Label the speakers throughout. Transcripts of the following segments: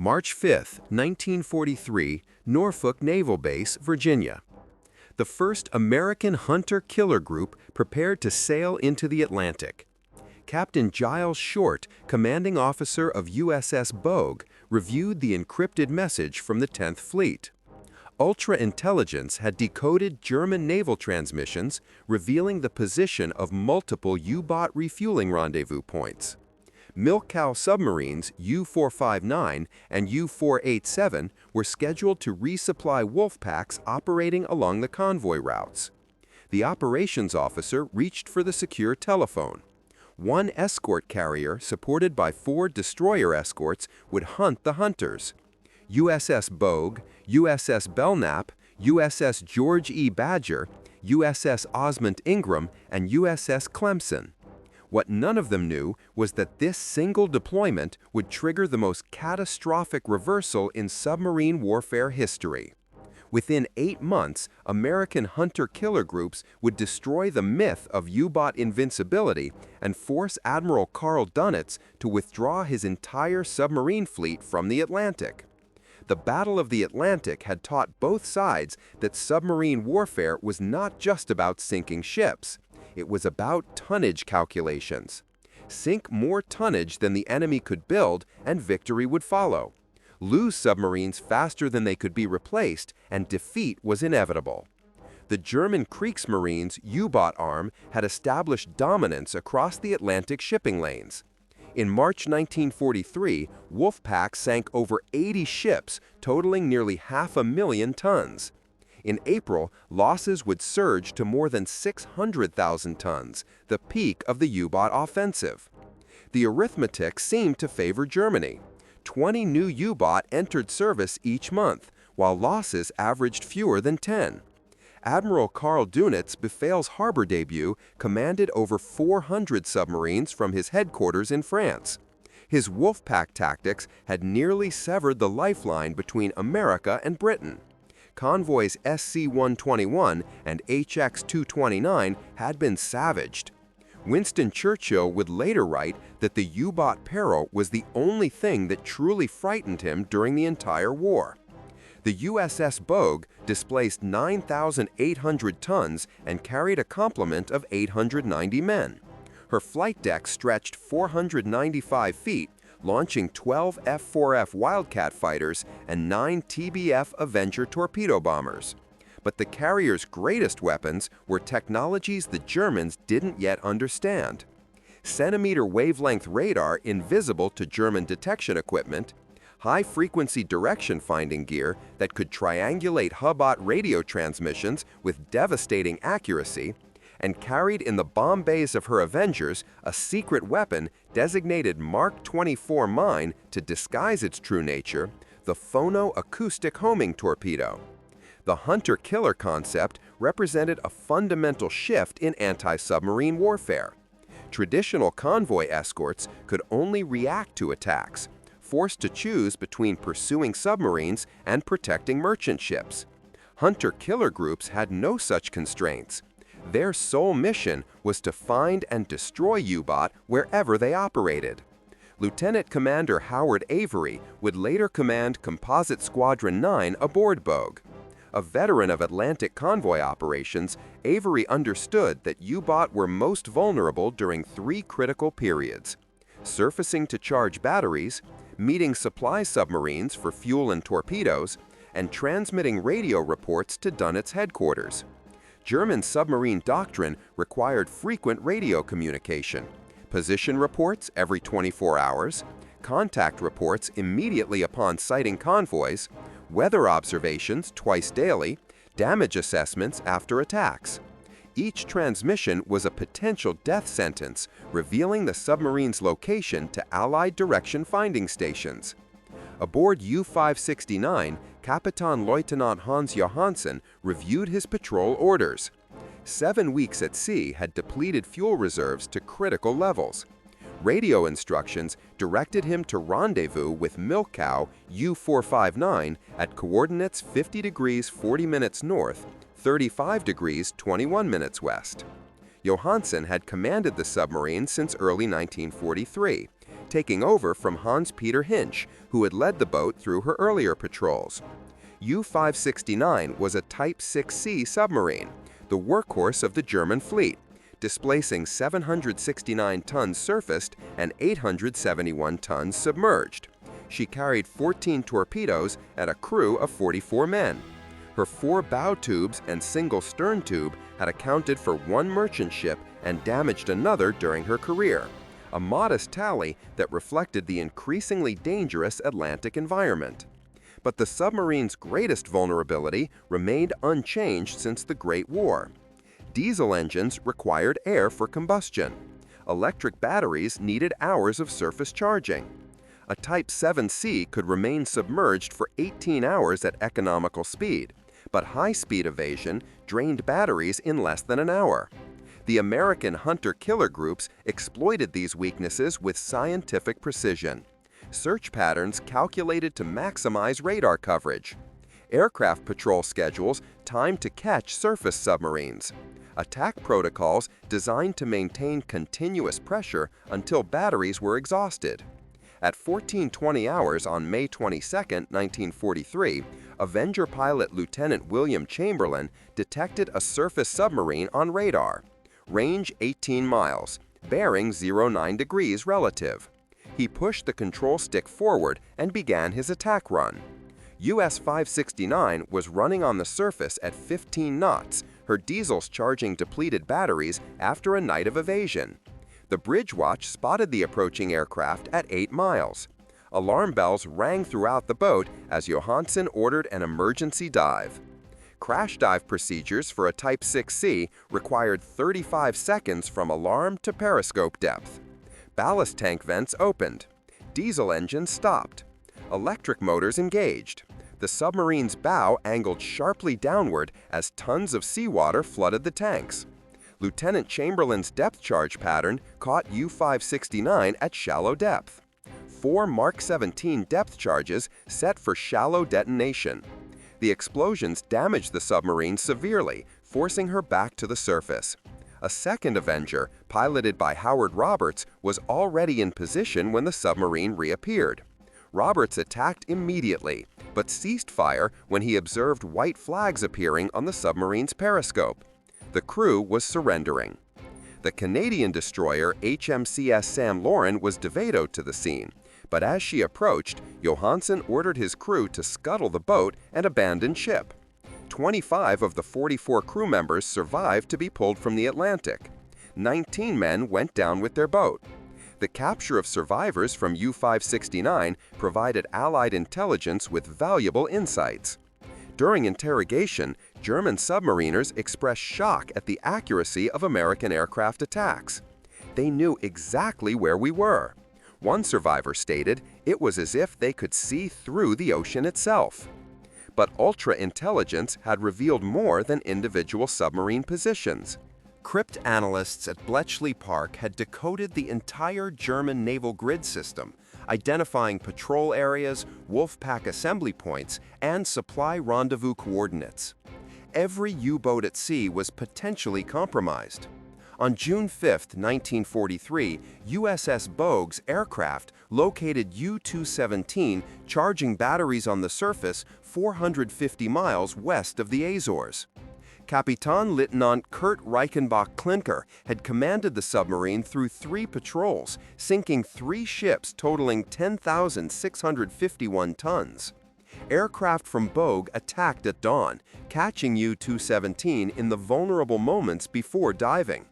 Speaker 1: March 5, 1943, Norfolk Naval Base, Virginia. The first American hunter-killer group prepared to sail into the Atlantic. Captain Giles Short, commanding officer of USS Bogue, reviewed the encrypted message from the 10th Fleet. Ultra-intelligence had decoded German naval transmissions, revealing the position of multiple U-boat refueling rendezvous points. Milk Cow submarines U-459 and U-487 were scheduled to resupply wolf packs operating along the convoy routes. The operations officer reached for the secure telephone. One escort carrier, supported by 4 destroyer escorts, would hunt the hunters. USS Bogue, USS Belknap, USS George E. Badger, USS Osmond Ingram, and USS Clemson. What none of them knew was that this single deployment would trigger the most catastrophic reversal in submarine warfare history. Within 8 months, American hunter-killer groups would destroy the myth of U-boat invincibility and force Admiral Carl Dönitz to withdraw his entire submarine fleet from the Atlantic. The Battle of the Atlantic had taught both sides that submarine warfare was not just about sinking ships. It was about tonnage calculations. Sink more tonnage than the enemy could build, and victory would follow. Lose submarines faster than they could be replaced, and defeat was inevitable. The German Kriegsmarine's U-boat arm had established dominance across the Atlantic shipping lanes. In March 1943, Wolfpack sank over 80 ships, totaling nearly 500,000 tons. In April, losses would surge to more than 600,000 tons, the peak of the U-boat offensive. The arithmetic seemed to favor Germany. 20 new U-boat entered service each month, while losses averaged fewer than 10. Admiral Carl Dönitz Befehl's harbor debut commanded over 400 submarines from his headquarters in France. His Wolfpack tactics had nearly severed the lifeline between America and Britain. Convoys SC-121 and HX-229 had been savaged. Winston Churchill would later write that the U-boat peril was the only thing that truly frightened him during the entire war. The USS Bogue displaced 9,800 tons and carried a complement of 890 men. Her flight deck stretched 495 feet, launching 12 F-4F Wildcat fighters and 9 TBF Avenger torpedo bombers. But the carrier's greatest weapons were technologies the Germans didn't yet understand. Centimeter wavelength radar invisible to German detection equipment, high-frequency direction-finding gear that could triangulate Hubbot radio transmissions with devastating accuracy, and carried in the bomb bays of her Avengers a secret weapon designated Mark 24 mine to disguise its true nature, the phono-acoustic homing torpedo. The hunter-killer concept represented a fundamental shift in anti-submarine warfare. Traditional convoy escorts could only react to attacks, forced to choose between pursuing submarines and protecting merchant ships. Hunter-killer groups had no such constraints. Their sole mission was to find and destroy U-boat wherever they operated. Lieutenant Commander Howard Avery would later command Composite Squadron 9 aboard Bogue. A veteran of Atlantic convoy operations, Avery understood that U-boat were most vulnerable during 3 critical periods: surfacing to charge batteries, meeting supply submarines for fuel and torpedoes, and transmitting radio reports to Dönitz headquarters. German submarine doctrine required frequent radio communication, position reports every 24 hours, contact reports immediately upon sighting convoys, weather observations twice daily, damage assessments after attacks. Each transmission was a potential death sentence, revealing the submarine's location to Allied direction finding stations. Aboard U-569, Kapitan Lieutenant Hans Johansen reviewed his patrol orders. 7 weeks at sea had depleted fuel reserves to critical levels. Radio instructions directed him to rendezvous with Milk Cow U-459 at coordinates 50 degrees 40 minutes north, 35 degrees 21 minutes west. Johansen had commanded the submarine since early 1943, taking over from Hans-Peter Hinch, who had led the boat through her earlier patrols. U-569 was a Type 6C submarine, the workhorse of the German fleet, displacing 769 tons surfaced and 871 tons submerged. She carried 14 torpedoes and a crew of 44 men. Her 4 bow tubes and single stern tube had accounted for 1 merchant ship and damaged another during her career, a modest tally that reflected the increasingly dangerous Atlantic environment. But the submarine's greatest vulnerability remained unchanged since the Great War. Diesel engines required air for combustion. Electric batteries needed hours of surface charging. A Type 7C could remain submerged for 18 hours at economical speed, but high-speed evasion drained batteries in less than an hour. The American hunter-killer groups exploited these weaknesses with scientific precision. Search patterns calculated to maximize radar coverage. Aircraft patrol schedules timed to catch surface submarines. Attack protocols designed to maintain continuous pressure until batteries were exhausted. At 14:20 hours on May 22, 1943, Avenger pilot Lieutenant William Chamberlain detected a surface submarine on radar. Range 18 miles, bearing 09 degrees relative. He pushed the control stick forward and began his attack run. US 569 was running on the surface at 15 knots, her diesels charging depleted batteries after a night of evasion. The bridge watch spotted the approaching aircraft at 8 miles. Alarm bells rang throughout the boat as Johansen ordered an emergency dive. Crash dive procedures for a Type 6C required 35 seconds from alarm to periscope depth. Ballast tank vents opened. Diesel engines stopped. Electric motors engaged. The submarine's bow angled sharply downward as tons of seawater flooded the tanks. Lieutenant Chamberlain's depth charge pattern caught U-569 at shallow depth. 4 Mark 17 depth charges set for shallow detonation. The explosions damaged the submarine severely, forcing her back to the surface. A second Avenger, piloted by Howard Roberts, was already in position when the submarine reappeared. Roberts attacked immediately, but ceased fire when he observed white flags appearing on the submarine's periscope. The crew was surrendering. The Canadian destroyer HMCS Sam Loren was de vetoed to the scene, but as she approached, Johansen ordered his crew to scuttle the boat and abandon ship. 25 of the 44 crew members survived to be pulled from the Atlantic. 19 men went down with their boat. The capture of survivors from U-569 provided Allied intelligence with valuable insights. During interrogation, German submariners expressed shock at the accuracy of American aircraft attacks. They knew exactly where we were. One survivor stated it was as if they could see through the ocean itself. But ultra-intelligence had revealed more than individual submarine positions. Crypt analysts at Bletchley Park had decoded the entire German naval grid system, identifying patrol areas, wolf-pack assembly points, and supply rendezvous coordinates. Every U-boat at sea was potentially compromised. On June 5, 1943, USS Bogue's aircraft located U-217 charging batteries on the surface 450 miles west of the Azores. Kapitän-Leutnant Kurt Reichenbach-Klinker had commanded the submarine through 3 patrols, sinking 3 ships totaling 10,651 tons. Aircraft from Bogue attacked at dawn, catching U-217 in the vulnerable moments before diving.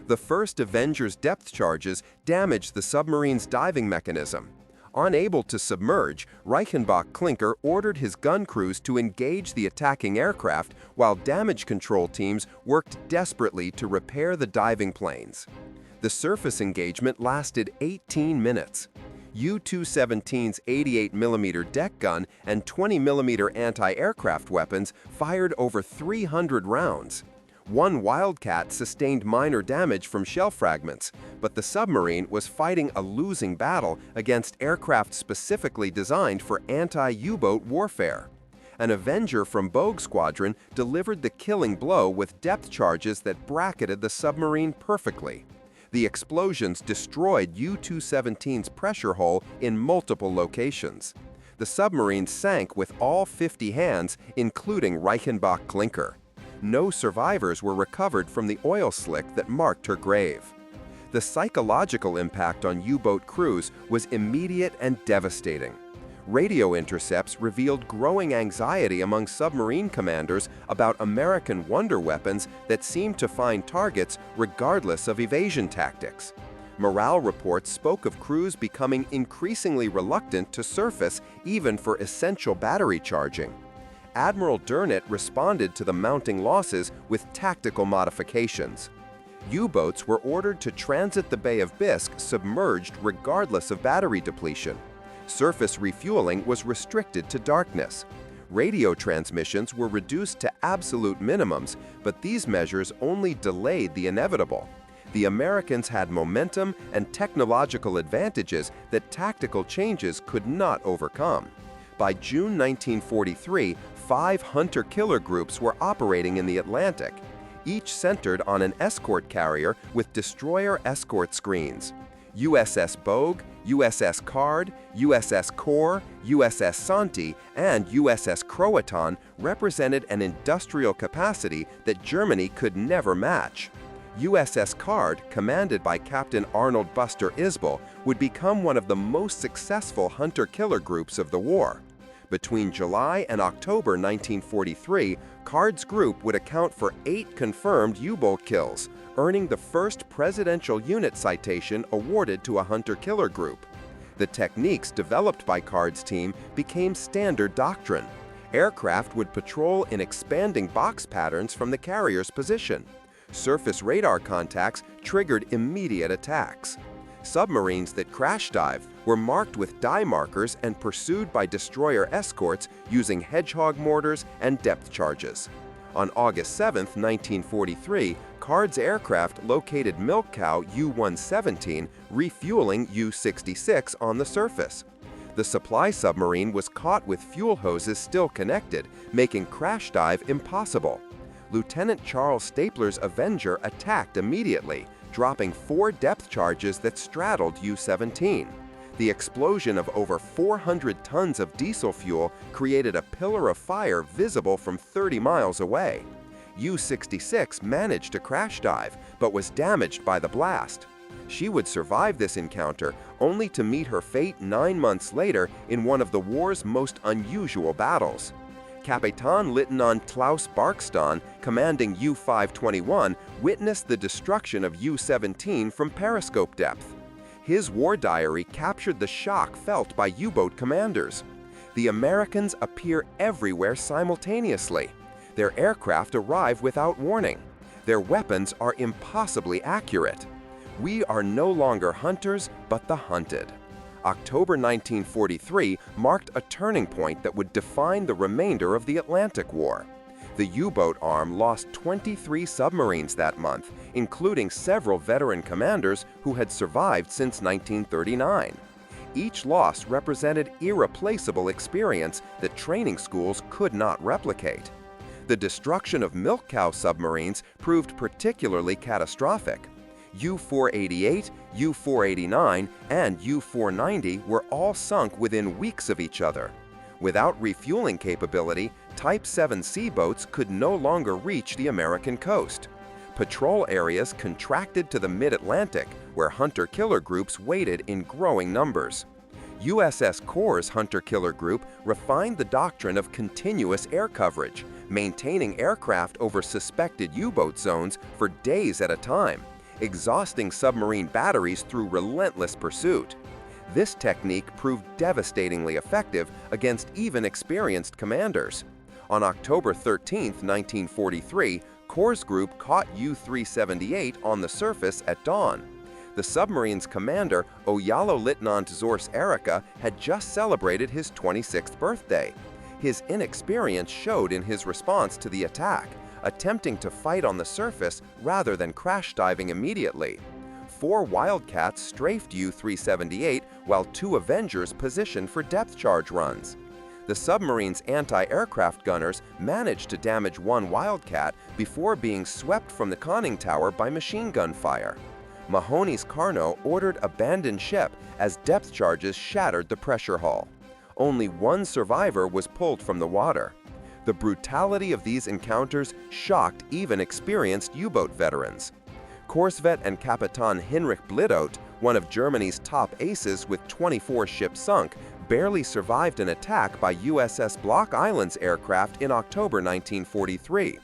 Speaker 1: The first Avenger's depth charges damaged the submarine's diving mechanism. Unable to submerge, Reichenbach-Klinker ordered his gun crews to engage the attacking aircraft while damage control teams worked desperately to repair the diving planes. The surface engagement lasted 18 minutes. U-217's 88mm deck gun and 20mm anti-aircraft weapons fired over 300 rounds. One Wildcat sustained minor damage from shell fragments, but the submarine was fighting a losing battle against aircraft specifically designed for anti-U-boat warfare. An Avenger from Bogue Squadron delivered the killing blow with depth charges that bracketed the submarine perfectly. The explosions destroyed U-217's pressure hull in multiple locations. The submarine sank with all 50 hands, including Reichenbach clinker. No survivors were recovered from the oil slick that marked her grave. The psychological impact on U-boat crews was immediate and devastating. Radio intercepts revealed growing anxiety among submarine commanders about American wonder weapons that seemed to find targets regardless of evasion tactics. Morale reports spoke of crews becoming increasingly reluctant to surface even for essential battery charging. Admiral Durnett responded to the mounting losses with tactical modifications. U-boats were ordered to transit the Bay of Bisque submerged regardless of battery depletion. Surface refueling was restricted to darkness. Radio transmissions were reduced to absolute minimums, but these measures only delayed the inevitable. The Americans had momentum and technological advantages that tactical changes could not overcome. By June 1943, 5 hunter-killer groups were operating in the Atlantic, each centered on an escort carrier with destroyer escort screens. USS Bogue, USS Card, USS Core, USS Santi, and USS Croatan represented an industrial capacity that Germany could never match. USS Card, commanded by Captain Arnold Buster Isbell, would become one of the most successful hunter-killer groups of the war. Between July and October 1943, Card's group would account for 8 confirmed U-boat kills, earning the first presidential unit citation awarded to a hunter-killer group. The techniques developed by Card's team became standard doctrine. Aircraft would patrol in expanding box patterns from the carrier's position. Surface radar contacts triggered immediate attacks. Submarines that crash dive were marked with dye markers and pursued by destroyer escorts using Hedgehog mortars and depth charges. On August 7, 1943, Card's aircraft located milk cow U-117 refueling U-66 on the surface. The supply submarine was caught with fuel hoses still connected, making crash dive impossible. Lieutenant Charles Stapler's Avenger attacked immediately, dropping 4 depth charges that straddled U-17. The explosion of over 400 tons of diesel fuel created a pillar of fire visible from 30 miles away. U-66 managed to crash dive, but was damaged by the blast. She would survive this encounter, only to meet her fate 9 months later in one of the war's most unusual battles. Kapitän-Leutnant Klaus Barkston, commanding U-521, witnessed the destruction of U-17 from periscope depth. His war diary captured the shock felt by U-boat commanders. The Americans appear everywhere simultaneously. Their aircraft arrive without warning. Their weapons are impossibly accurate. We are no longer hunters, but the hunted. October 1943 marked a turning point that would define the remainder of the Atlantic War. The U-boat arm lost 23 submarines that month, including several veteran commanders who had survived since 1939. Each loss represented irreplaceable experience that training schools could not replicate. The destruction of milk cow submarines proved particularly catastrophic. U-488, U-489, and U-490 were all sunk within weeks of each other. Without refueling capability, Type 7C boats could no longer reach the American coast. Patrol areas contracted to the mid-Atlantic, where hunter-killer groups waited in growing numbers. USS Core's hunter-killer group refined the doctrine of continuous air coverage, maintaining aircraft over suspected U-boat zones for days at a time, exhausting submarine batteries through relentless pursuit. This technique proved devastatingly effective against even experienced commanders. On October 13, 1943, Core's group caught U-378 on the surface at dawn. The submarine's commander, Oberleutnant Zors Erika, had just celebrated his 26th birthday. His inexperience showed in his response to the attack, attempting to fight on the surface rather than crash diving immediately. 4 Wildcats strafed U-378 while 2 Avengers positioned for depth charge runs. The submarine's anti-aircraft gunners managed to damage 1 Wildcat before being swept from the conning tower by machine gun fire.
Speaker 2: Mahony's Carnot ordered abandoned ship as depth charges shattered the pressure hull. Only one survivor was pulled from the water. The brutality of these encounters shocked even experienced U-boat veterans. Korsvet and Kapitan Hinrich Blidot, one of Germany's top aces with 24 ships sunk, barely survived an attack by USS Block Island's aircraft in October 1943.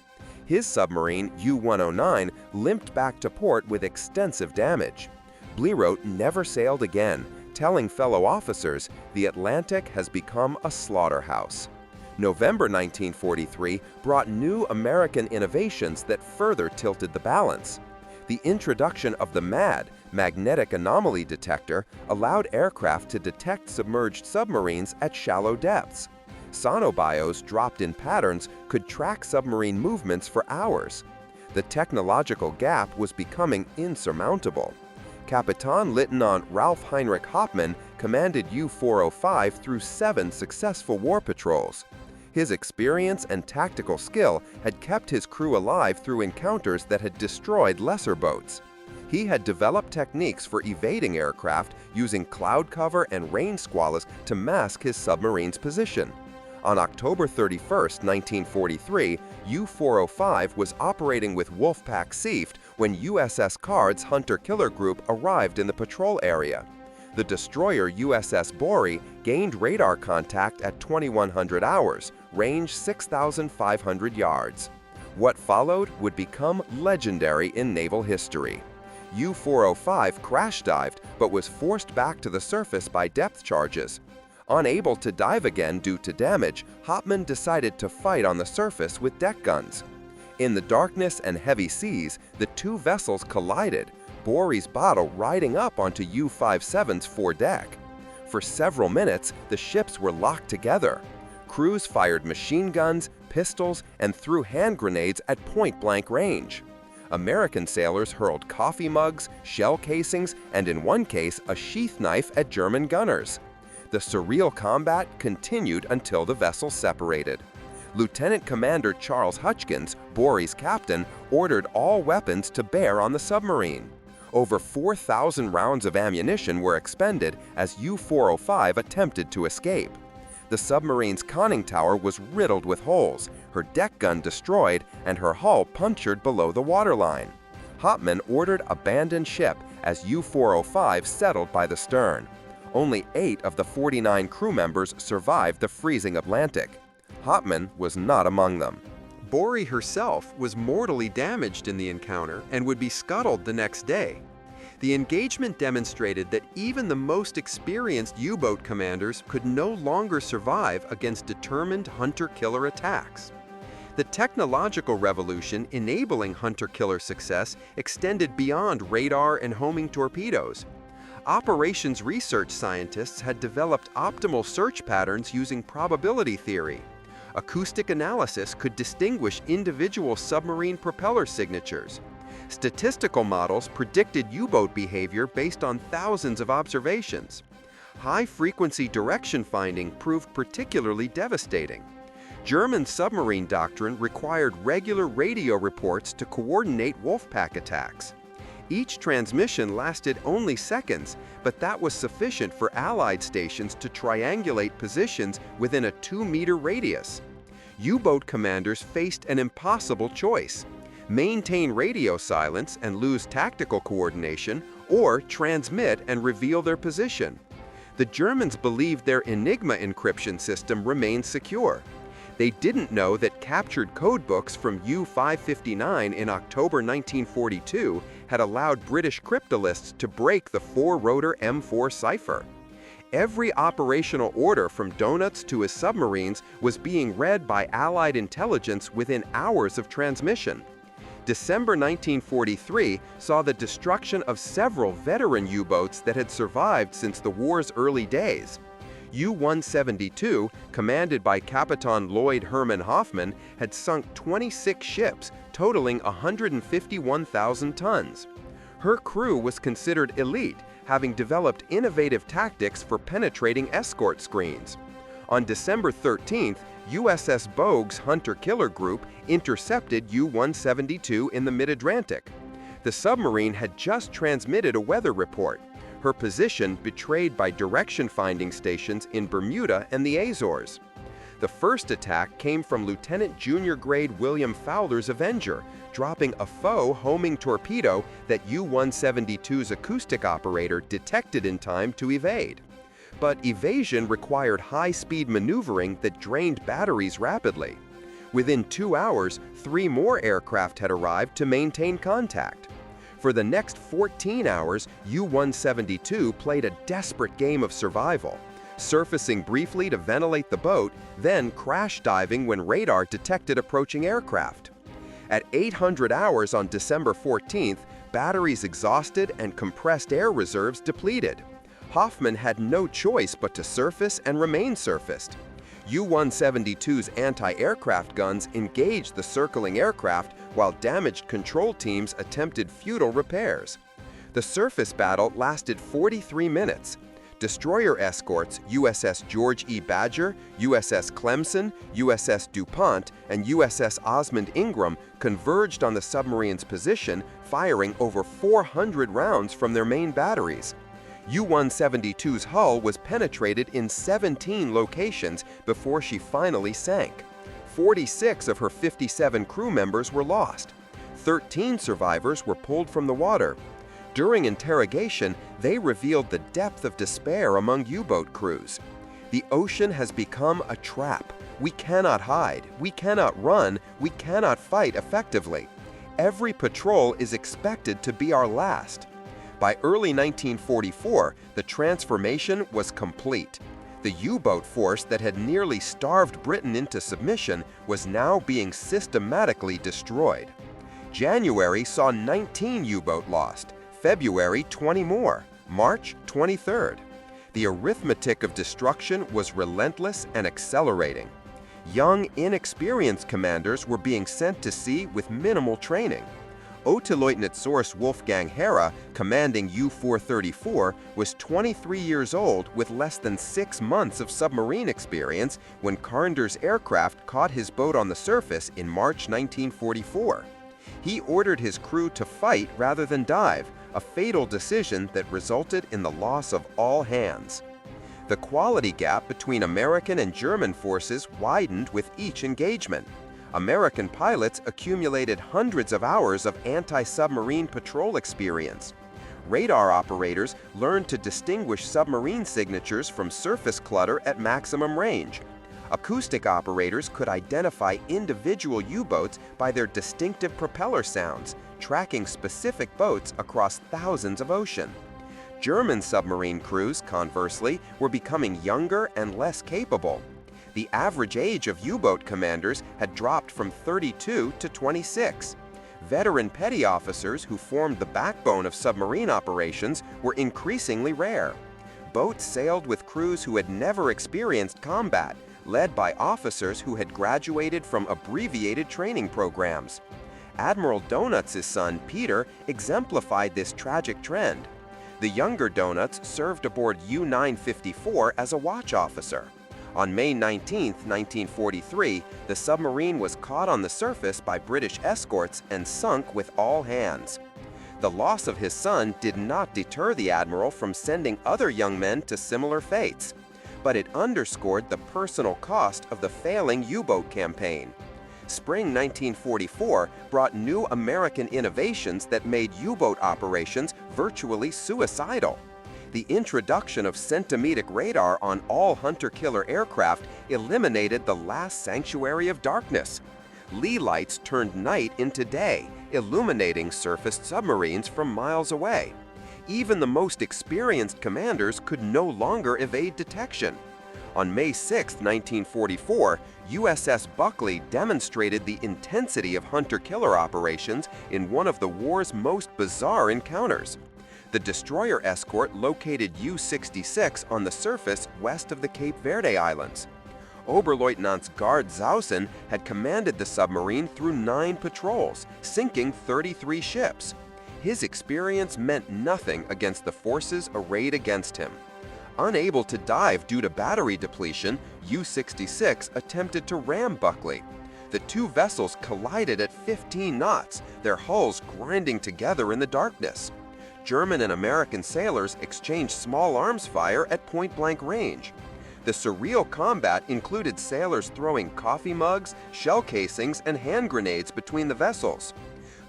Speaker 2: His submarine, U-109, limped back to port with extensive damage. Blidot never sailed again, telling fellow officers, "The Atlantic has become a slaughterhouse." November 1943 brought new American innovations that further tilted the balance. The introduction of the MAD, magnetic anomaly detector, allowed aircraft to detect submerged submarines at shallow depths. Sonobios dropped in patterns could track submarine movements for hours. The technological gap was becoming insurmountable. Kapitan Lieutenant Ralph Heinrich Hoffmann commanded U-405 through 7 successful war patrols. His experience and tactical skill had kept his crew alive through encounters that had destroyed lesser boats. He had developed techniques for evading aircraft using cloud cover and rain squalls to mask his submarine's position. On October 31, 1943, U-405 was operating with Wolfpack Seaft when USS Card's hunter-killer group arrived in the patrol area. The destroyer USS Bogue gained radar contact at 2100 hours, range 6,500 yards. What followed would become legendary in naval history. U-405 crash-dived but was forced back to the surface by depth charges. Unable to dive again due to damage, Hoffmann decided to fight on the surface with deck guns. In the darkness and heavy seas, the two vessels collided, Bore's bottle riding up onto U-57's foredeck. For several minutes, the ships were locked together. Crews fired machine guns, pistols, and threw hand grenades at point-blank range. American sailors hurled coffee mugs, shell casings, and in one case, a sheath knife at German gunners. The surreal combat continued until the vessels separated. Lieutenant Commander Charles Hutchins, Bore's captain, ordered all weapons to bear on the submarine. Over 4,000 rounds of ammunition were expended as U-405 attempted to escape. The submarine's conning tower was riddled with holes, her deck gun destroyed, and her hull punctured below the waterline. Hoffmann ordered abandoned ship as U-405 settled by the stern. Only 8 of the 49 crew members survived the freezing Atlantic. Hoffmann was not among them.
Speaker 1: Bogue herself was mortally damaged in the encounter and would be scuttled the next day. The engagement demonstrated that even the most experienced U-boat commanders could no longer survive against determined hunter-killer attacks. The technological revolution enabling hunter-killer success extended beyond radar and homing torpedoes. Operations research scientists had developed optimal search patterns using probability theory. Acoustic analysis could distinguish individual submarine propeller signatures. Statistical models predicted U-boat behavior based on thousands of observations. High-frequency direction finding proved particularly devastating. German submarine doctrine required regular radio reports to coordinate Wolfpack attacks. Each transmission lasted only seconds, but that was sufficient for Allied stations to triangulate positions within a 2-meter radius. U-boat commanders faced an impossible choice: maintain radio silence and lose tactical coordination, or transmit and reveal their position. The Germans believed their Enigma encryption system remained secure. They didn't know that captured codebooks from U-559 in October 1942 had allowed British cryptanalysts to break the 4-rotor M4 cipher. Every operational order from Donuts to his submarines was being read by Allied intelligence within hours of transmission. December 1943 saw the destruction of several veteran U-boats that had survived since the war's early days. U-172, commanded by Kapitan Lloyd Herman Hoffmann, had sunk 26 ships, totaling 151,000 tons. Her crew was considered elite, having developed innovative tactics for penetrating escort screens. On December 13th, USS Bogue's hunter-killer group intercepted U-172 in the mid-Atlantic.
Speaker 2: The submarine had just transmitted a weather report, her position betrayed by direction-finding stations in Bermuda and the Azores. The first attack came from Lieutenant Junior Grade William Fowler's Avenger, dropping a faux homing torpedo that U-172's acoustic operator detected in time to evade. But evasion required high-speed maneuvering that drained batteries rapidly. Within 2 hours, 3 more aircraft had arrived to maintain contact. For the next 14 hours, U-172 played a desperate game of survival, surfacing briefly to ventilate the boat, then crash diving when radar detected approaching aircraft. At 800 hours on December 14th, batteries exhausted and compressed air reserves depleted. Hoffman had no choice but to surface and remain surfaced. U-172's anti-aircraft guns engaged the circling aircraft while damaged control teams attempted futile repairs. The surface battle lasted 43 minutes. Destroyer escorts USS George E. Badger, USS Clemson, USS DuPont, and USS Osmond Ingram converged on the submarine's position, firing over 400 rounds from their main batteries. U-172's hull was penetrated in 17 locations before she finally sank. 46 of her 57 crew members were lost. 13 survivors were pulled from the water. During interrogation, they revealed the depth of despair among U-boat crews. The ocean has become a trap. We cannot hide, we cannot run, we cannot fight effectively. Every patrol is expected to be our last. By early 1944, the transformation was complete. The U-boat force that had nearly starved Britain into submission was now being systematically destroyed. January saw 19 U-boat lost, February 20 more, March 23rd. The arithmetic of destruction was relentless and accelerating. Young, inexperienced commanders were being sent to sea with minimal training. Oberleutnant Source Wolfgang Hera, commanding U-434, was 23 years old with less than 6 months of submarine experience when Carpenter's aircraft caught his boat on the surface in March 1944. He ordered his crew to fight rather than dive, a fatal decision that resulted in the loss of all hands. The quality gap between American and German forces widened with each engagement. American pilots accumulated hundreds of hours of anti-submarine patrol experience. Radar operators learned to distinguish submarine signatures from surface clutter at maximum range. Acoustic operators could identify individual U-boats by their distinctive propeller sounds, tracking specific boats across thousands of ocean. German submarine crews, conversely, were becoming younger and less capable. The average age of U-boat commanders had dropped from 32 to 26. Veteran petty officers who formed the backbone of submarine operations were increasingly rare. Boats sailed with crews who had never experienced combat, led by officers who had graduated from abbreviated training programs. Admiral Donuts' son, Peter, exemplified this tragic trend. The younger Donuts served aboard U-954 as a watch officer. On May 19, 1943, the submarine was caught on the surface by British escorts and sunk with all hands. The loss of his son did not deter the admiral from sending other young men to similar fates, but it underscored the personal cost of the failing U-boat campaign. Spring 1944 brought new American innovations that made U-boat operations virtually suicidal. The introduction of centimetric radar on all hunter-killer aircraft eliminated the last sanctuary of darkness. Lee lights turned night into day, illuminating surfaced submarines from miles away. Even the most experienced commanders could no longer evade detection. On May 6, 1944, USS Buckley demonstrated the intensity of hunter-killer operations in one of the war's most bizarre encounters. The destroyer escort located U-66 on the surface west of the Cape Verde Islands. Oberleutnant Gard Zausen had commanded the submarine through 9 patrols, sinking 33 ships. His experience meant nothing against the forces arrayed against him. Unable to dive due to battery depletion, U-66 attempted to ram Buckley. The two vessels collided at 15 knots, their hulls grinding together in the darkness. German and American sailors exchanged small arms fire at point-blank range. The surreal combat included sailors throwing coffee mugs, shell casings, and hand grenades between the vessels.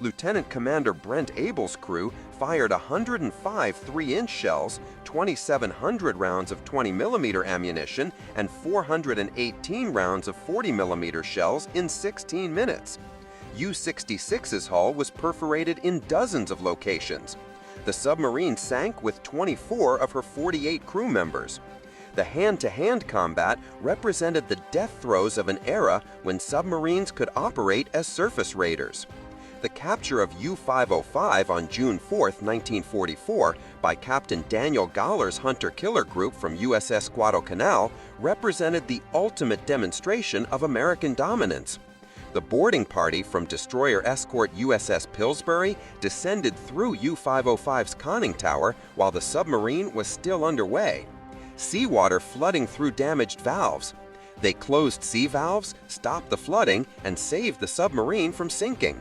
Speaker 2: Lieutenant Commander Brent Abel's crew fired 105 3-inch shells, 2,700 rounds of 20mm ammunition, and 418 rounds of 40mm shells in 16 minutes. U-66's hull was perforated in dozens of locations. The submarine sank with 24 of her 48 crew members. The hand-to-hand combat represented the death throes of an era when submarines could operate as surface raiders. The capture of U-505 on June 4, 1944, by Captain Daniel Galler's hunter-killer group from USS Guadalcanal represented the ultimate demonstration of American dominance. The boarding party from destroyer escort USS Pillsbury descended through U-505's conning tower while the submarine was still underway. Seawater flooding through damaged valves. They closed sea valves, stopped the flooding, and saved the submarine from sinking.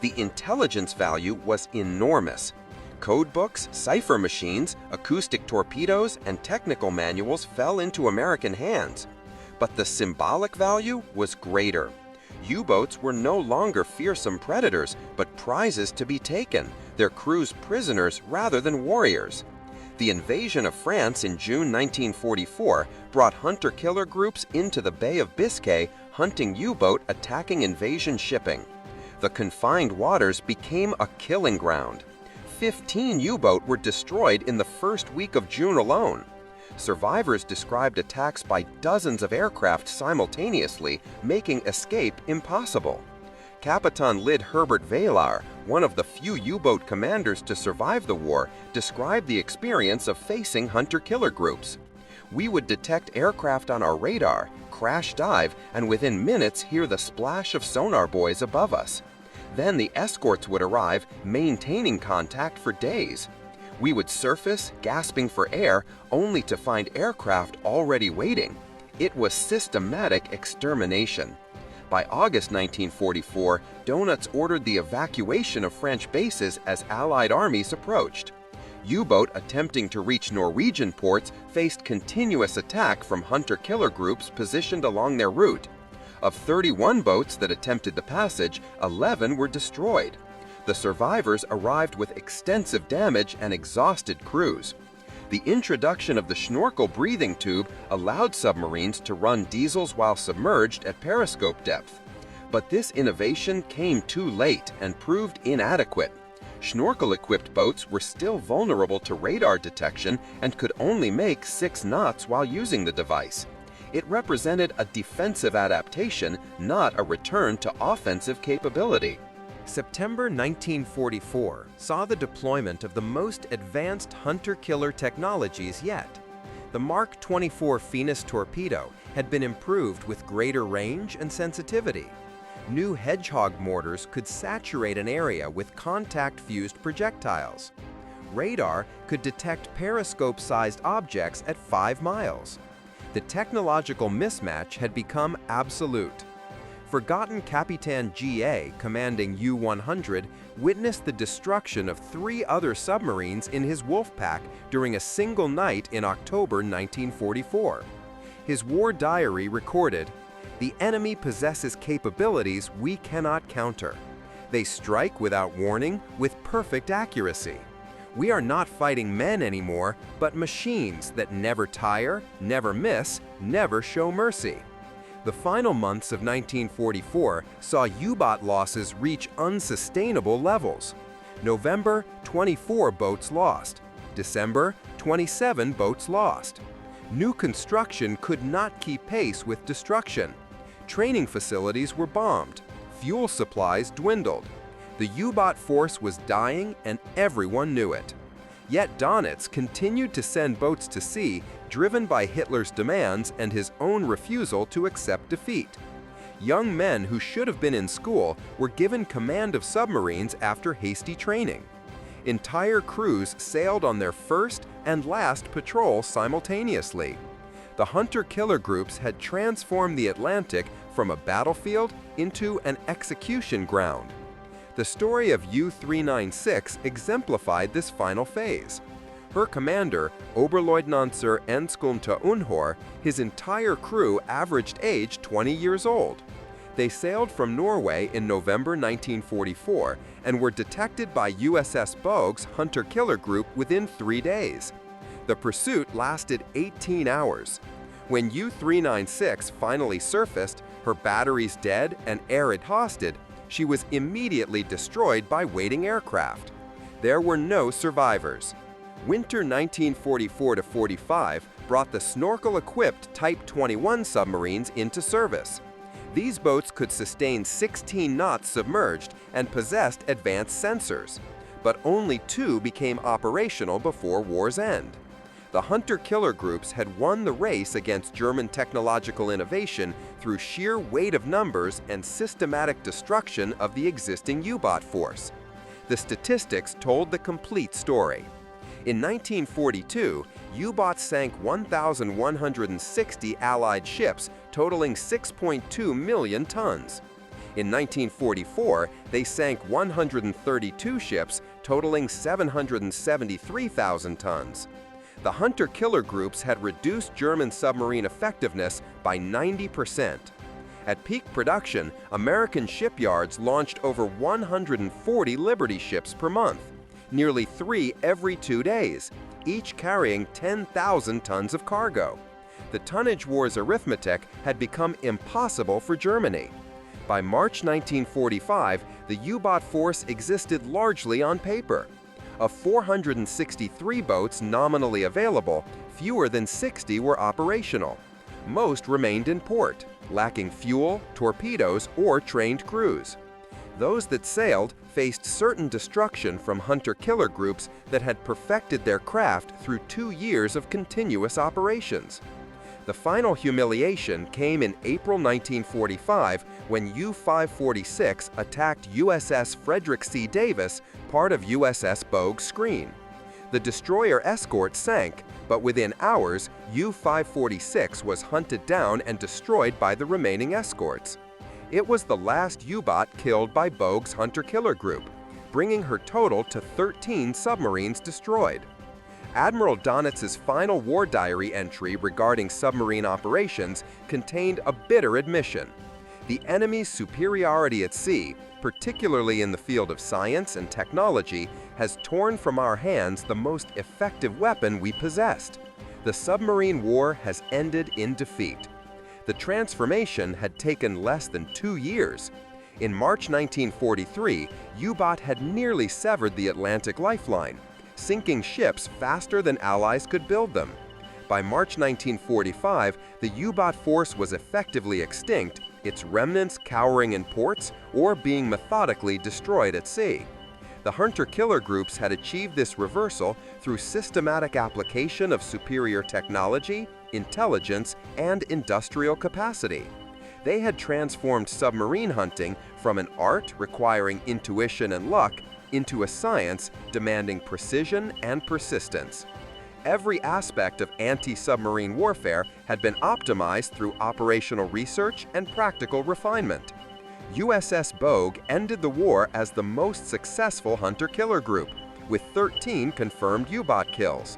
Speaker 2: The intelligence value was enormous. Code books, cipher machines, acoustic torpedoes, and technical manuals fell into American hands. But the symbolic value was greater. U-boats were no longer fearsome predators, but prizes to be taken, their crews prisoners rather than warriors. The invasion of France in June 1944 brought hunter-killer groups into the Bay of Biscay, hunting U-boat attacking invasion shipping. The confined waters became a killing ground. 15 U-boats were destroyed in the first week of June alone. Survivors described attacks by dozens of aircraft simultaneously, making escape impossible. Capitan Lid Herbert Valar, one of the few U-boat commanders to survive the war, described the experience of facing hunter-killer groups. We would detect aircraft on our radar, crash dive, and within minutes hear the splash of sonar buoys above us. Then the escorts would arrive, maintaining contact for days. We would surface, gasping for air, only to find aircraft already waiting. It was systematic extermination. By August 1944, Donuts ordered the evacuation of French bases as Allied armies approached. U-boat attempting to reach Norwegian ports faced continuous attack from hunter-killer groups positioned along their route. Of 31 boats that attempted the passage, 11 were destroyed. The survivors arrived with extensive damage and exhausted crews. The introduction of the snorkel breathing tube allowed submarines to run diesels while submerged at periscope depth. But this innovation came too late and proved inadequate. Snorkel-equipped boats were still vulnerable to radar detection and could only make 6 knots while using the device. It represented a defensive adaptation, not a return to offensive capability.
Speaker 1: September 1944 saw the deployment of the most advanced hunter-killer technologies yet. The Mark 24 Phoenix torpedo had been improved with greater range and sensitivity. New Hedgehog mortars could saturate an area with contact-fused projectiles. Radar could detect periscope-sized objects at 5 miles. The technological mismatch had become absolute. Forgotten Capitan G.A., commanding U-100, witnessed the destruction of 3 other submarines in his wolf pack during a single night in October 1944. His war diary recorded, "The enemy possesses capabilities we cannot counter. They strike without warning with perfect accuracy. We are not fighting men anymore, but machines that never tire, never miss, never show mercy." The final months of 1944 saw U-boat losses reach unsustainable levels. November, 24 boats lost. December, 27 boats lost. New construction could not keep pace with destruction. Training facilities were bombed. Fuel supplies dwindled. The U-boat force was dying and everyone knew it. Yet Donitz continued to send boats to sea, driven by Hitler's demands and his own refusal to accept defeat. Young men who should have been in school were given command of submarines after hasty training. Entire crews sailed on their first and last patrol simultaneously. The hunter-killer groups had transformed the Atlantic
Speaker 2: from a battlefield into an execution ground. The story of U-396 exemplified this final phase. Her commander, Oberleutnant Sir Enskulmta Unhor, his entire crew averaged age 20 years old. They sailed from Norway in November 1944 and were detected by USS Bogue's hunter-killer group within 3 days. The pursuit lasted 18 hours. When U-396 finally surfaced, her batteries dead and air exhausted, she was immediately destroyed by waiting aircraft. There were no survivors. Winter 1944-45 brought the snorkel-equipped Type 21 submarines into service. These boats could sustain 16 knots submerged and possessed advanced sensors, but only 2 became operational before war's end. The hunter-killer groups had won the race against German technological innovation through sheer weight of numbers and systematic destruction of the existing U-boat force. The statistics told the complete story. In 1942, U-boats sank 1,160 Allied ships, totaling 6.2 million tons. In 1944, they sank 132 ships, totaling 773,000 tons. The hunter-killer groups had reduced German submarine effectiveness by 90%. At peak production, American shipyards launched over 140 Liberty ships per month, nearly 3 every 2 days, each carrying 10,000 tons of cargo. The tonnage war's arithmetic had become impossible for Germany. By March 1945, the U-boat force existed largely on paper. Of 463 boats nominally available, fewer than 60 were operational. Most remained in port, lacking fuel, torpedoes, or trained crews. Those that sailed faced certain destruction from hunter-killer groups that had perfected their craft through 2 years of continuous operations. The final humiliation came in April 1945 when U-546 attacked USS Frederick C. Davis, part of USS Bogue's screen. The destroyer escort sank, but within hours, U-546 was hunted down and destroyed by the remaining escorts. It was the last U-boat killed by Bogue's hunter-killer group, bringing her total to 13 submarines destroyed. Admiral Donitz's final war diary entry regarding submarine operations contained a bitter admission. The enemy's superiority at sea, particularly in the field of science and technology, has torn from our hands the most effective weapon we possessed. The submarine war has ended in defeat. The transformation had taken less than 2 years. In March 1943, U-boat had nearly severed the Atlantic lifeline, sinking ships faster than Allies could build them. By March 1945, the U-boat force was effectively extinct, its remnants cowering in ports or being methodically destroyed at sea. The hunter-killer groups had achieved this reversal through systematic application of superior technology, intelligence, and industrial capacity. They had transformed submarine hunting from an art requiring intuition and luck into a science demanding precision and persistence. Every aspect of anti-submarine warfare had been optimized through operational research and practical refinement. USS Bogue ended the war as the most successful hunter-killer group, with 13 confirmed U-boat kills.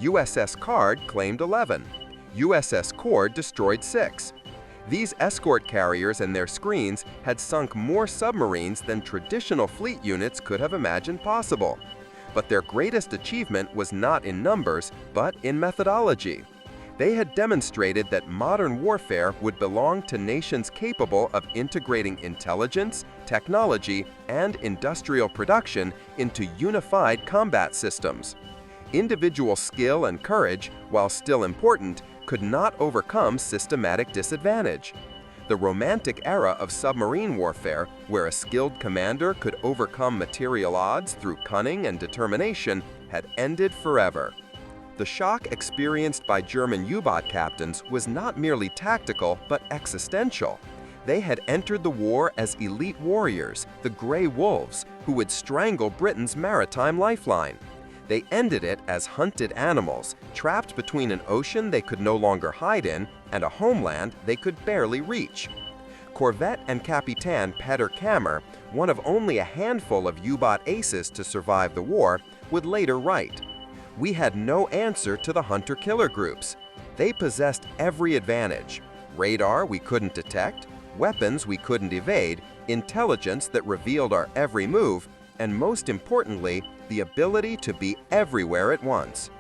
Speaker 2: USS Card claimed 11. USS Cord destroyed 6. These escort carriers and their screens had sunk more submarines than traditional fleet units could have imagined possible. But their greatest achievement was not in numbers, but in methodology. They had demonstrated that modern warfare would belong to nations capable of integrating intelligence, technology, and industrial production into unified combat systems. Individual skill and courage, while still important, could not overcome systematic disadvantage. The romantic era of submarine warfare, where a skilled commander could overcome material odds through cunning and determination, had ended forever. The shock experienced by German U-boat captains was not merely tactical but existential. They had entered the war as elite warriors, the Grey Wolves, who would strangle Britain's maritime lifeline. They ended it as hunted animals, trapped between an ocean they could no longer hide in and a homeland they could barely reach. Corvette and Capitan Peter Kammer, one of only a handful of U-boat aces to survive the war, would later write, "We had no answer to the hunter-killer groups. They possessed every advantage: radar we couldn't detect, weapons we couldn't evade, intelligence that revealed our every move, and most importantly, the ability to be everywhere at once.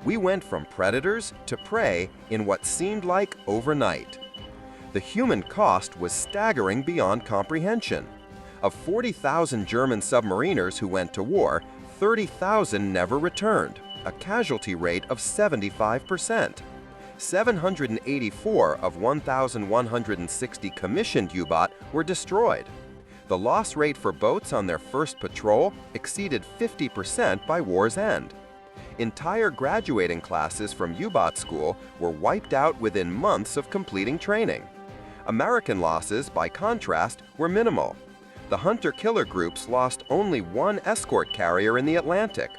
Speaker 2: We went from predators to prey in what seemed like overnight." The human cost was staggering beyond comprehension. Of 40,000 German submariners who went to war, 30,000 never returned, a casualty rate of 75%. 784 of 1,160 commissioned U-boat were destroyed. The loss rate for boats on their first patrol exceeded 50% by war's end. Entire graduating classes from U-boat school were wiped out within months of completing training. American losses, by contrast, were minimal. The hunter-killer groups lost only one escort carrier in the Atlantic,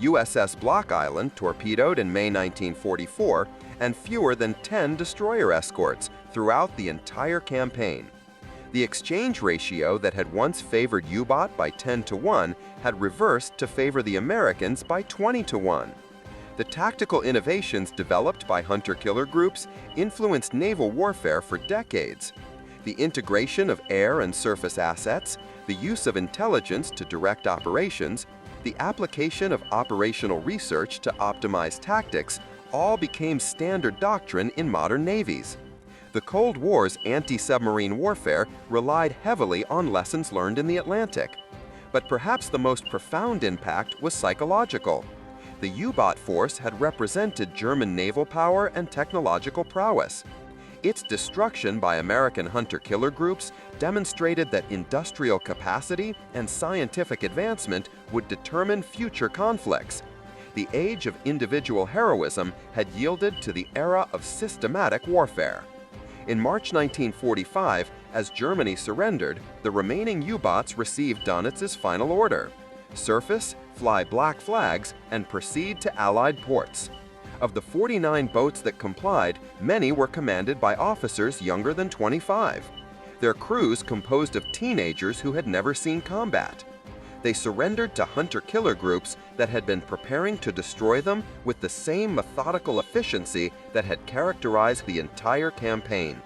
Speaker 2: USS Block Island, torpedoed in May 1944, and fewer than 10 destroyer escorts throughout the entire campaign. The exchange ratio that had once favored U-boat by 10-1 had reversed to favor the Americans by 20-1. The tactical innovations developed by hunter-killer groups influenced naval warfare for decades. The integration of air and surface assets, the use of intelligence to direct operations, the application of operational research to optimize tactics all became standard doctrine in modern navies. The Cold War's anti-submarine warfare relied heavily on lessons learned in the Atlantic. But perhaps the most profound impact was psychological. The U-boat force had represented German naval power and technological prowess. Its destruction by American hunter-killer groups demonstrated that industrial capacity and scientific advancement would determine future conflicts. The age of individual heroism had yielded to the era of systematic warfare. In March 1945, as Germany surrendered, the remaining U-boats received Donitz's final order: surface, fly black flags, and proceed to Allied ports. Of the 49 boats that complied, many were commanded by officers younger than 25. Their crews composed of teenagers who had never seen combat. They surrendered to hunter-killer groups that had been preparing to destroy them with the same methodical efficiency that had characterized the entire campaign.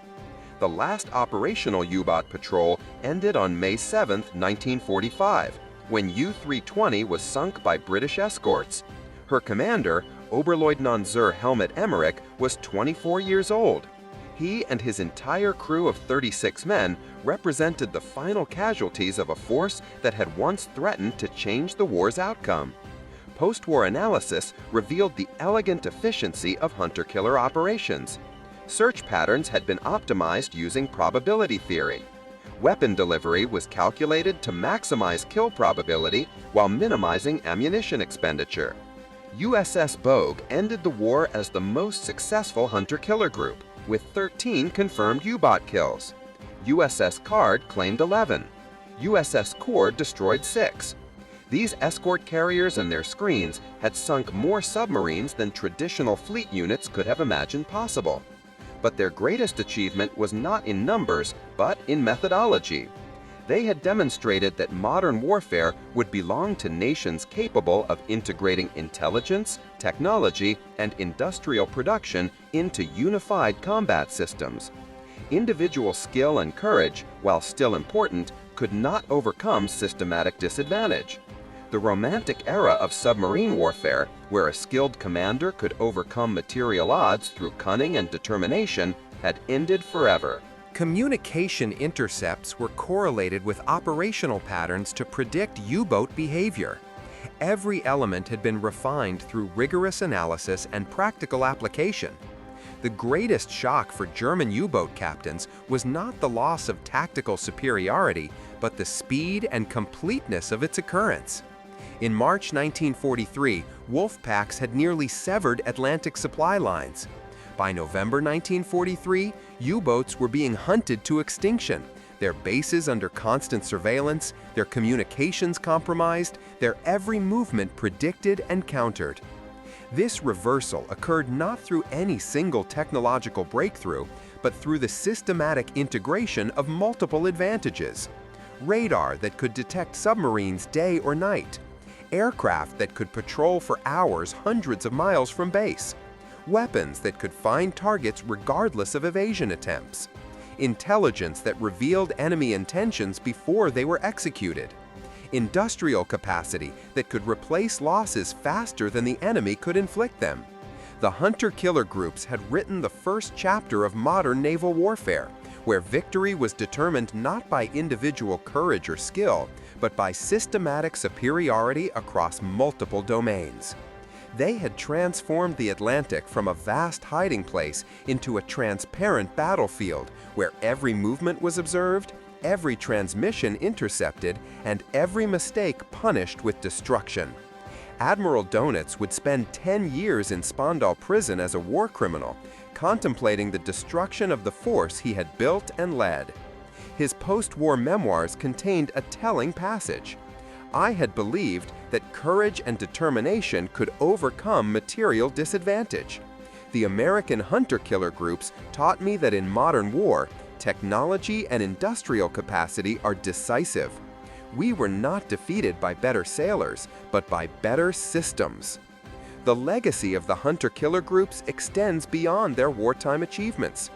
Speaker 2: The last operational U-boat patrol ended on May 7, 1945, when U-320 was sunk by British escorts. Her commander, Oberleutnant zur Helmut Emmerich, was 24 years old. He and his entire crew of 36 men represented the final casualties of a force that had once threatened to change the war's outcome. Post-war analysis revealed the elegant efficiency of hunter-killer operations. Search patterns had been optimized using probability theory. Weapon delivery was calculated to maximize kill probability while minimizing ammunition expenditure. USS Bogue ended the war as the most successful hunter-killer group, with 13 confirmed U-boat kills. USS Card claimed 11. USS Cord destroyed 6. These escort carriers and their screens had sunk more submarines than traditional fleet units could have imagined possible. But their greatest achievement was not in numbers, but in methodology. They had demonstrated that modern warfare would belong to nations capable of integrating intelligence, technology, and industrial production into unified combat systems. Individual skill and courage, while still important, could not overcome systematic disadvantage. The Romantic era of submarine warfare, where a skilled commander could overcome material odds through cunning and determination, had ended forever.
Speaker 1: Communication intercepts were correlated with operational patterns to predict U-boat behavior. Every element had been refined through rigorous analysis and practical application. The greatest shock for German U-boat captains was not the loss of tactical superiority, but the speed and completeness of its occurrence. In March 1943, wolf packs had nearly severed Atlantic supply lines. By November 1943, U-boats were being hunted to extinction, their bases under constant surveillance, their communications compromised, their every movement predicted and countered. This reversal occurred not through any single technological breakthrough, but through the systematic integration of multiple advantages. Radar that could detect submarines day or night. Aircraft that could patrol for hours hundreds of miles from base. Weapons that could find targets regardless of evasion attempts. Intelligence that revealed enemy intentions before they were executed. Industrial capacity that could replace losses faster than the enemy could inflict them. The hunter-killer groups had written the first chapter of modern naval warfare, where victory was determined not by individual courage or skill, but by systematic superiority across multiple domains. They had transformed the Atlantic from a vast hiding place into a transparent battlefield where every movement was observed, every transmission intercepted, and every mistake punished with destruction. Admiral Donitz would spend 10 years in Spandau prison as a war criminal, contemplating the destruction of the force he had built and led. His post-war memoirs contained a telling passage. I had believed that courage and determination could overcome material disadvantage. The American hunter-killer groups taught me that in modern war, technology and industrial capacity are decisive. We were not defeated by better sailors, but by better systems. The legacy of the hunter-killer groups extends beyond their wartime achievements.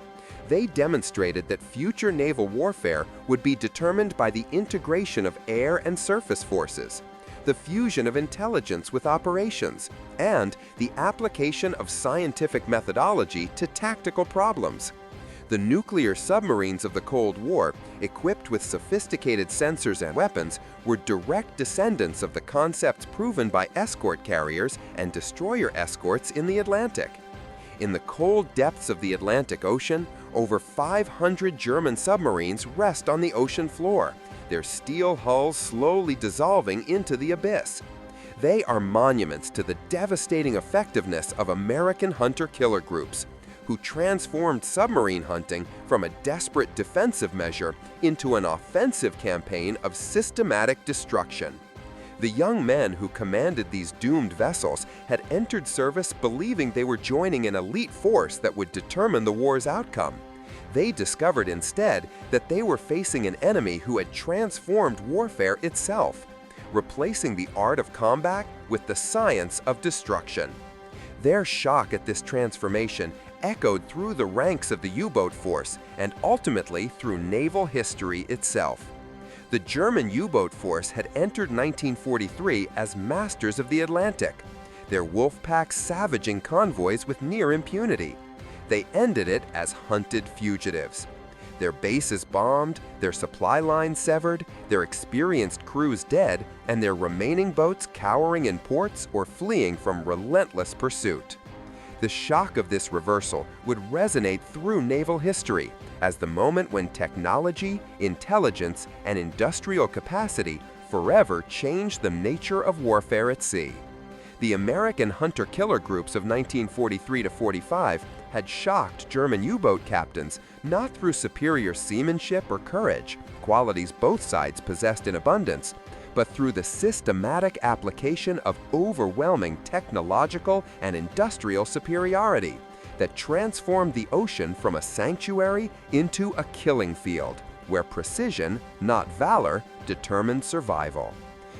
Speaker 1: They demonstrated that future naval warfare would be determined by the integration of air and surface forces, the fusion of intelligence with operations, and the application of scientific methodology to tactical problems. The nuclear submarines of the Cold War, equipped with sophisticated sensors and weapons, were direct descendants of the concepts proven by escort carriers and destroyer escorts in the Atlantic. In the cold depths of the Atlantic Ocean, over 500 German submarines rest on the ocean floor, their steel hulls slowly dissolving into the abyss. They are monuments to the devastating effectiveness of American hunter-killer groups, who transformed submarine hunting from a desperate defensive measure into an offensive campaign of systematic destruction. The young men who commanded these doomed vessels had entered service believing they were joining an elite force that would determine the war's outcome. They discovered instead that they were facing an enemy who had transformed warfare itself, replacing the art of combat with the science of destruction. Their shock at this transformation echoed through the ranks of the U-boat force and ultimately through naval history itself. The German U-boat force had entered 1943 as masters of the Atlantic, their wolf packs savaging convoys with near impunity. They ended it as hunted fugitives. Their bases bombed, their supply lines severed, their experienced crews dead, and their remaining boats cowering in ports or fleeing from relentless pursuit. The shock of this reversal would resonate through naval history as the moment when technology, intelligence, and industrial capacity forever changed the nature of warfare at sea. The American hunter-killer groups of 1943 to 45 had shocked German U-boat captains not through superior seamanship or courage, qualities both sides possessed in abundance, but through the systematic application of overwhelming technological and industrial superiority that transformed the ocean from a sanctuary into a killing field, where precision, not valor, determined survival.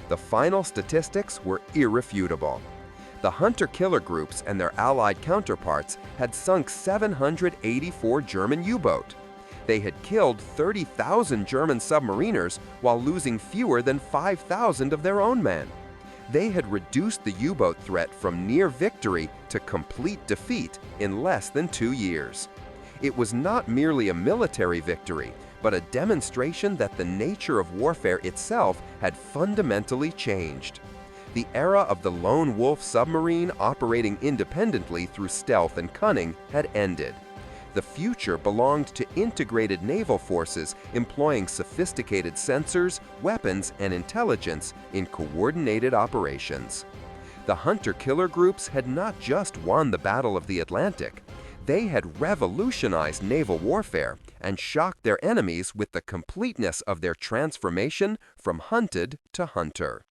Speaker 1: The final statistics were irrefutable. The hunter-killer groups and their allied counterparts had sunk 784 German U-boats. They had killed 30,000 German submariners while losing fewer than 5,000 of their own men. They had reduced the U-boat threat from near victory to complete defeat in less than 2 years. It was not merely a military victory, but a demonstration that the nature of warfare itself had fundamentally changed. The era of the lone wolf submarine operating independently through stealth and cunning had ended. The future belonged to integrated naval forces employing sophisticated sensors, weapons, and intelligence in coordinated operations. The hunter-killer groups had not just won the Battle of the Atlantic. They had revolutionized naval warfare and shocked their enemies with the completeness of their transformation from hunted to hunter.